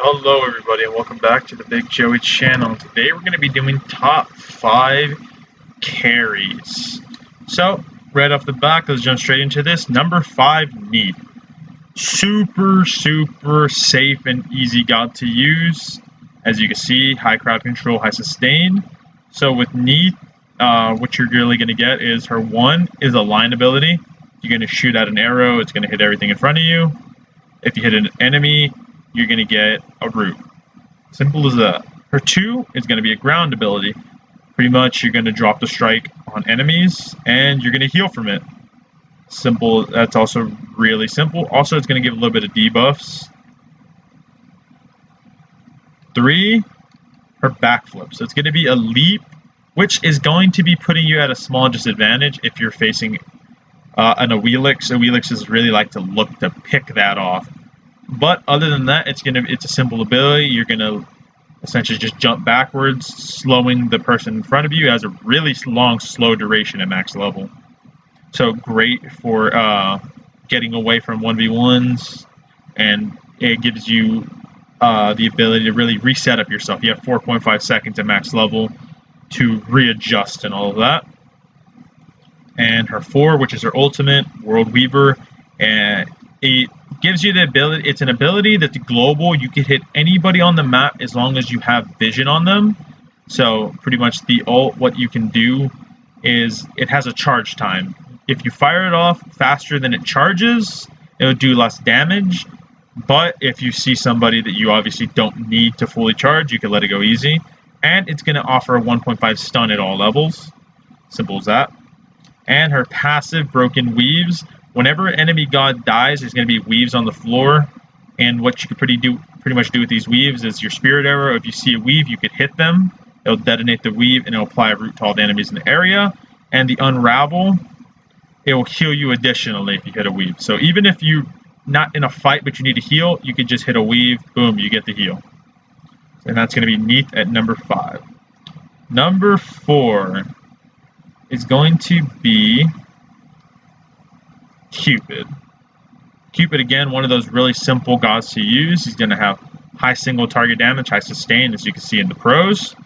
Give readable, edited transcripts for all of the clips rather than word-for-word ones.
Hello everybody and welcome back to the Big Joey channel. Today we're going to be doing top 5 carries. So, right off the bat, let's jump straight into this. Number 5, Neat. Super safe and easy god to use. As you can see, high crowd control, high sustain. So with Neat, what you're really going to get is her 1 is a line ability. You're going to shoot at an arrow, it's going to hit everything in front of you. If you hit an enemy, you're going to get a root. Simple as that. Her 2 is going to be a ground ability. Pretty much you're going to drop the strike on enemies and you're going to heal from it. Simple. That's also really simple. Also, it's going to give a little bit of debuffs. 3, her backflip. So it's going to be a leap, which is going to be putting you at a small disadvantage if you're facing an Awelix. Awelixes really like to look to pick that off. But other than that, it's a simple ability. You're gonna essentially just jump backwards, slowing the person in front of you. It has a really long slow duration at max level. So great for getting away from 1v1s, and it gives you the ability to really reset up yourself. You have 4.5 seconds at max level to readjust and all of that. And her 4, which is her ultimate, World Weaver, and it gives you the ability. It's an ability that's global. You can hit anybody on the map as long as you have vision on them. So pretty much the ult, what you can do is it has a charge time. If you fire it off faster than it charges, it will do less damage. But if you see somebody that you obviously don't need to fully charge, you can let it go easy. And it's going to offer a 1.5 stun at all levels. Simple as that. And her passive, Broken Weaves. Whenever an enemy god dies, there's going to be weaves on the floor. And what you can pretty much do with these weaves is your spirit arrow. If you see a weave, you could hit them. It'll detonate the weave and it'll apply a root to all the enemies in the area. And the unravel, it will heal you additionally if you hit a weave. So even if you're not in a fight but you need to heal, you can just hit a weave. Boom, you get the heal. And that's going to be Neat at number 5. Number 4 is going to be Cupid. Cupid, again, one of those really simple gods to use. He's going to have high single target damage, high sustain, as you can see in the pros.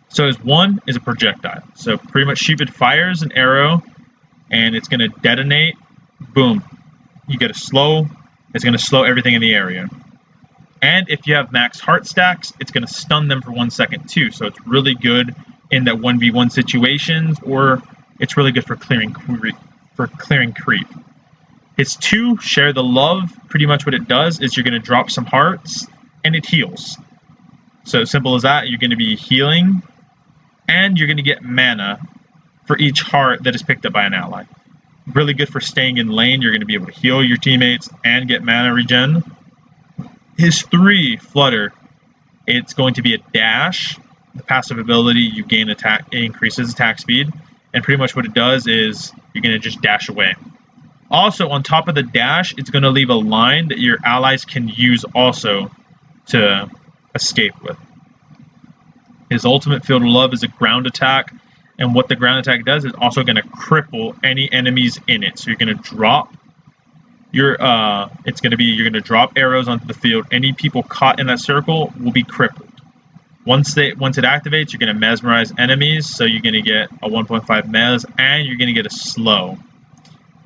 So his 1 is a projectile. So pretty much Cupid fires an arrow, and it's going to detonate. Boom. You get a slow. It's going to slow everything in the area. And if you have max heart stacks, it's going to stun them for 1 second too. So it's really good in that 1v1 situations, or it's really good for clearing creep. His 2, Share the Love, pretty much what it does is you're going to drop some hearts and it heals. So simple as that. You're going to be healing and you're going to get mana for each heart that is picked up by an ally. Really good for staying in lane. You're going to be able to heal your teammates and get mana regen. His 3, Flutter, it's going to be a dash. The passive ability, you gain attack, it increases attack speed. And pretty much what it does is you're going to just dash away. Also, on top of the dash, it's going to leave a line that your allies can use also to escape with. His ultimate, Field of Love, is a ground attack. And what the ground attack does is also going to cripple any enemies in it. So you're going to drop you're going to drop arrows onto the field. Any people caught in that circle will be crippled. Once it activates, you're going to mesmerize enemies, so you're going to get a 1.5 mes, and you're going to get a slow.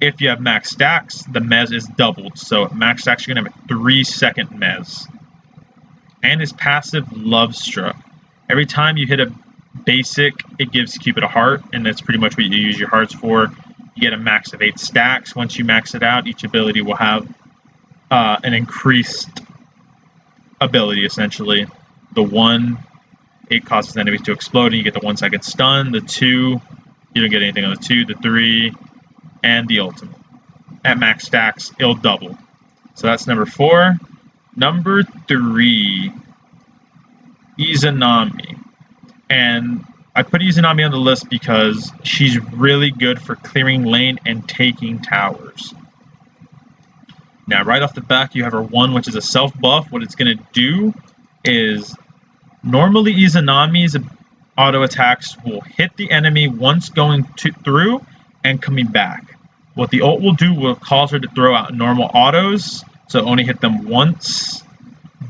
If you have max stacks, the mes is doubled, so at max stacks, you're going to have a 3-second mes. And his passive, Love Struck. Every time you hit a basic, it gives Cupid a heart, and that's pretty much what you use your hearts for. You get a max of 8 stacks. Once you max it out, each ability will have an increased ability, essentially. The 1, it causes enemies to explode, and you get the 1-second stun. The 2, you don't get anything on the 2. The 3, and the ultimate. At max stacks, it'll double. So that's number 4. Number 3, Izanami. And I put Izanami on the list because she's really good for clearing lane and taking towers. Now, right off the back, you have her 1, which is a self-buff. What it's going to do is, normally Izanami's auto attacks will hit the enemy once going through and coming back. What the ult will do will cause her to throw out normal autos, so only hit them once.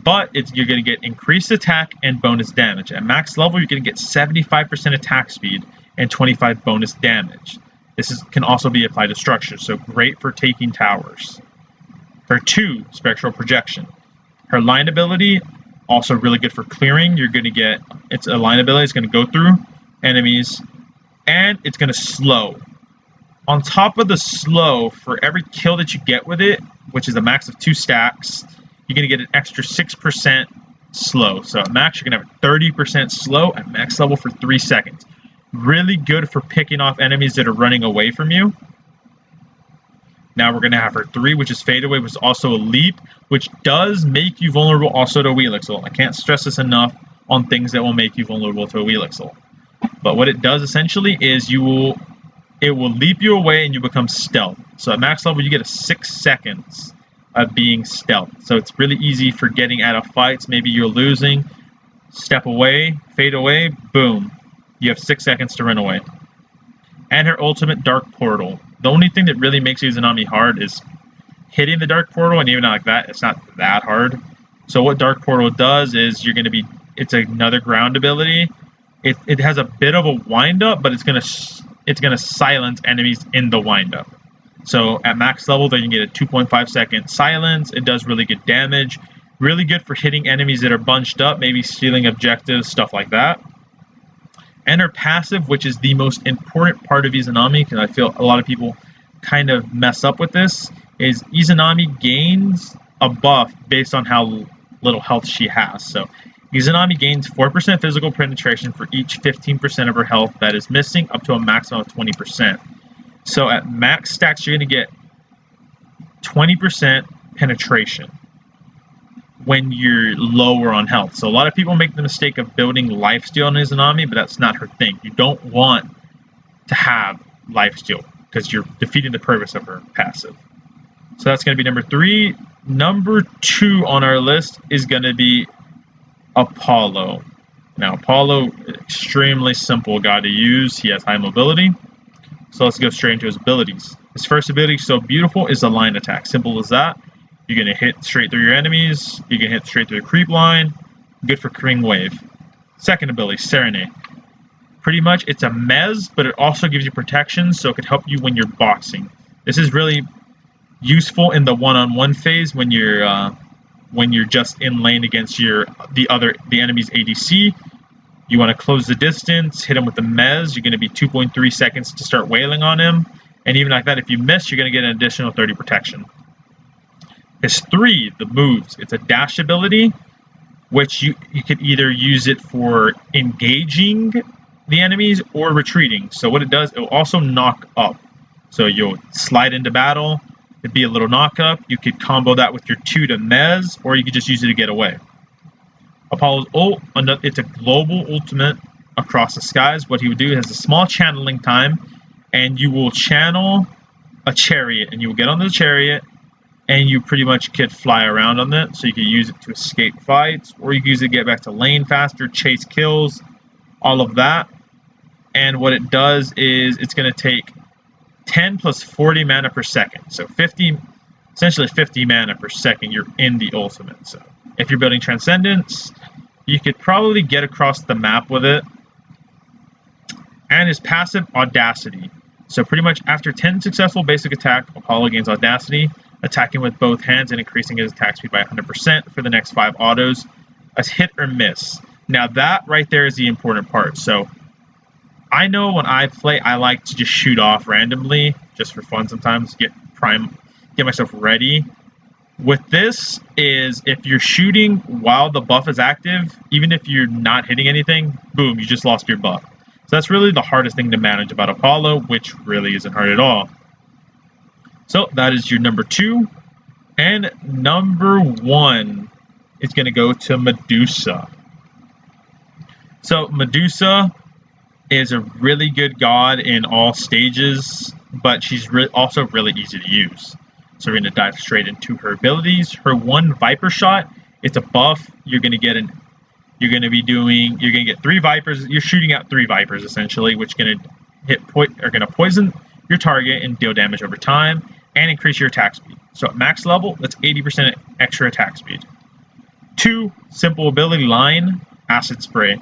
but you're going to get increased attack and bonus damage. At max level, you're going to get 75% attack speed and 25 bonus damage. This can also be applied to structures, so great for taking towers. Her 2, Spectral Projection. Her line ability, also really good for clearing. You're going to get, it's a line ability, it's going to go through enemies, and it's going to slow. On top of the slow, for every kill that you get with it, which is a max of 2 stacks, you're going to get an extra 6% slow. So at max, you're going to have 30% slow at max level for 3 seconds. Really good for picking off enemies that are running away from you. Now we're going to have her 3, which is Fade Away, which is also a leap, which does make you vulnerable also to a Wheelixel. I can't stress this enough on things that will make you vulnerable to a Wheelixel. But what it does essentially is it will leap you away and you become stealth. So at max level, you get a 6 seconds of being stealth. So it's really easy for getting out of fights. Maybe you're losing, step away, fade away, boom. You have 6 seconds to run away. And her ultimate, Dark Portal. The only thing that really makes Izanami hard is hitting the Dark Portal, and even like that, it's not that hard. So what Dark Portal does is it's another ground ability. It has a bit of a wind-up, but it's gonna silence enemies in the wind-up. So at max level, then you get a 2.5 second silence. It does really good damage. Really good for hitting enemies that are bunched up, maybe stealing objectives, stuff like that. And her passive, which is the most important part of Izanami, because I feel a lot of people kind of mess up with this, is Izanami gains a buff based on how little health she has. So Izanami gains 4% physical penetration for each 15% of her health that is missing, up to a maximum of 20%. So at max stacks, you're going to get 20% penetration when you're lower on health. So a lot of people make the mistake of building lifesteal on Izanami, but that's not her thing. You don't want to have lifesteal because you're defeating the purpose of her passive. So that's going to be number 3. Number 2 on our list is going to be Apollo. Now Apollo, extremely simple guy to use. He has high mobility. So let's go straight into his abilities. His first ability, so beautiful, is a line attack. Simple as that. You're going to hit straight through your enemies. You can hit straight through the creep line. Good for Kring Wave. Second ability, Serenade. Pretty much, it's a mez, but it also gives you protection, so it could help you when you're boxing. This is really useful in the one-on-one phase when you're just in lane against the enemy's ADC. You want to close the distance, hit him with the mez. You're going to be 2.3 seconds to start wailing on him. And even like that, if you miss, you're going to get an additional 30 protection. His 3, the moves. It's a dash ability, which you could either use it for engaging the enemies or retreating. So what it does, it will also knock up. So you'll slide into battle. It'd be a little knock up. You could combo that with your 2 to mez, or you could just use it to get away. Apollo's ult, it's a global ultimate across the skies. What he would do has a small channeling time, and you will channel a chariot, and you will get on the chariot, and you pretty much could fly around on it. So you could use it to escape fights, or you could use it to get back to lane faster, chase kills, all of that. And what it does is it's going to take 10 plus 40 mana per second. So essentially 50 mana per second you're in the ultimate. So if you're building Transcendence, you could probably get across the map with it. And his passive, Audacity. So pretty much after 10 successful basic attack, Apollo gains Audacity, attacking with both hands and increasing his attack speed by 100% for the next 5 autos as hit or miss. Now that right there is the important part. So I know when I play, I like to just shoot off randomly, just for fun sometimes, get myself ready. With this is if you're shooting while the buff is active, even if you're not hitting anything, boom, you just lost your buff. So that's really the hardest thing to manage about Apollo, which really isn't hard at all. So that is your number 2. And number 1 is going to go to Medusa. So Medusa is a really good god in all stages, but she's also really easy to use. So we're going to dive straight into her abilities. Her 1 Viper Shot, it's a buff. You're going to get 3 Vipers. You're shooting out 3 Vipers essentially, which are going to poison your target and deal damage over time and increase your attack speed. So at max level, that's 80% extra attack speed. 2, simple ability line, acid spray.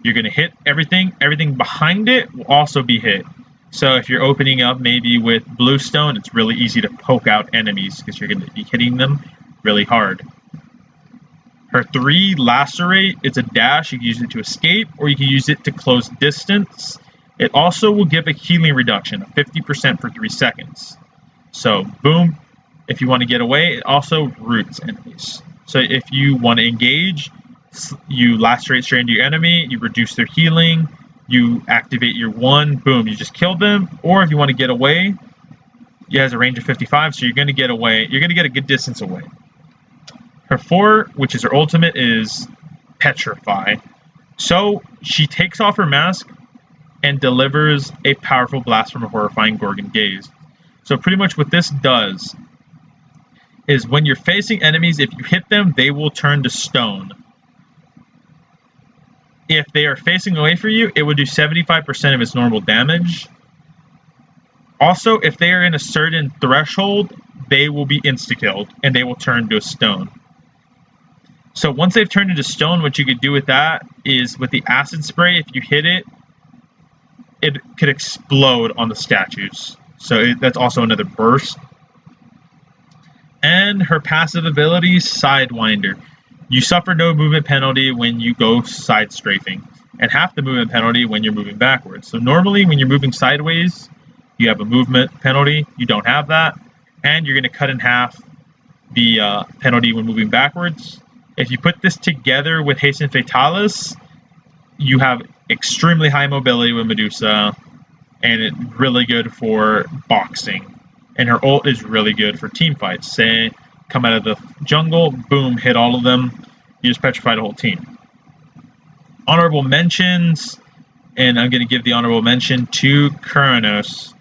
You're going to hit everything. Everything behind it will also be hit. So if you're opening up maybe with bluestone, it's really easy to poke out enemies because you're going to be hitting them really hard. Her 3, lacerate, it's a dash. You can use it to escape, or you can use it to close distance. It also will give a healing reduction of 50% for 3 seconds. So boom, if you want to get away, it also roots enemies. So if you want to engage, you lacerate straight into your enemy, you reduce their healing, you activate your 1, boom, you just killed them. Or if you want to get away, it has a range of 55, so you're going to get away. You're going to get a good distance away. Her 4, which is her ultimate, is Petrify. So she takes off her mask and delivers a powerful blast from a horrifying Gorgon gaze. So pretty much what this does is when you're facing enemies, if you hit them, they will turn to stone. If they are facing away from you, it would do 75% of its normal damage. Also, if they are in a certain threshold, they will be insta-killed, and they will turn to a stone. So once they've turned into stone, what you could do with that is with the acid spray, if you hit it, it could explode on the statues. So that's also another burst. And her passive ability, Sidewinder. You suffer no movement penalty when you go side strafing, and half the movement penalty when you're moving backwards. So normally when you're moving sideways, you have a movement penalty. You don't have that. And you're going to cut in half the penalty when moving backwards. If you put this together with Hasten Fatalis, you have extremely high mobility with Medusa, and it's really good for boxing. And her ult is really good for team fights. Say, come out of the jungle, boom, hit all of them. You just petrify the whole team. Honorable mentions, and I'm going to give the honorable mention to Kuranos,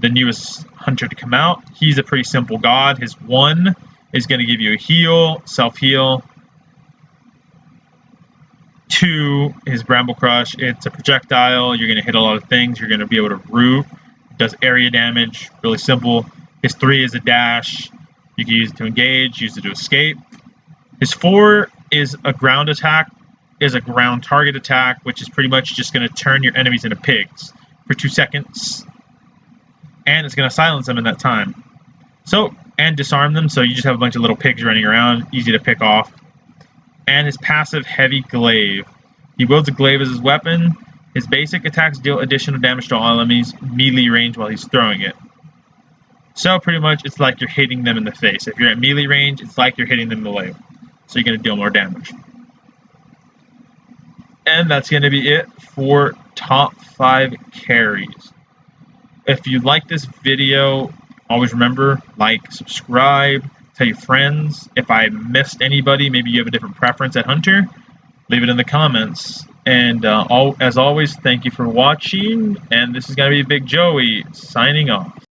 the newest hunter to come out. He's a pretty simple god. His 1 is going to give you a heal, self-heal. 2, his Bramble Crush, it's a projectile. You're going to hit a lot of things. You're going to be able to root. Does area damage, really simple. His 3 is a dash. You can use it to engage, use it to escape. His 4 is a ground attack, is a ground target attack, which is pretty much just going to turn your enemies into pigs for 2 seconds. And it's going to silence them in that time. So, and disarm them, so you just have a bunch of little pigs running around, easy to pick off. And his passive, Heavy Glaive. He wields a glaive as his weapon. His basic attacks deal additional damage to all enemies, melee range while he's throwing it. So pretty much it's like you're hitting them in the face. If you're at melee range, it's like you're hitting them in the leg. So you're going to deal more damage. And that's going to be it for top 5 carries. If you like this video, always remember, like, subscribe, tell your friends. If I missed anybody, maybe you have a different preference at Hunter, leave it in the comments. And as always, thank you for watching. And this is going to be Big Joey signing off.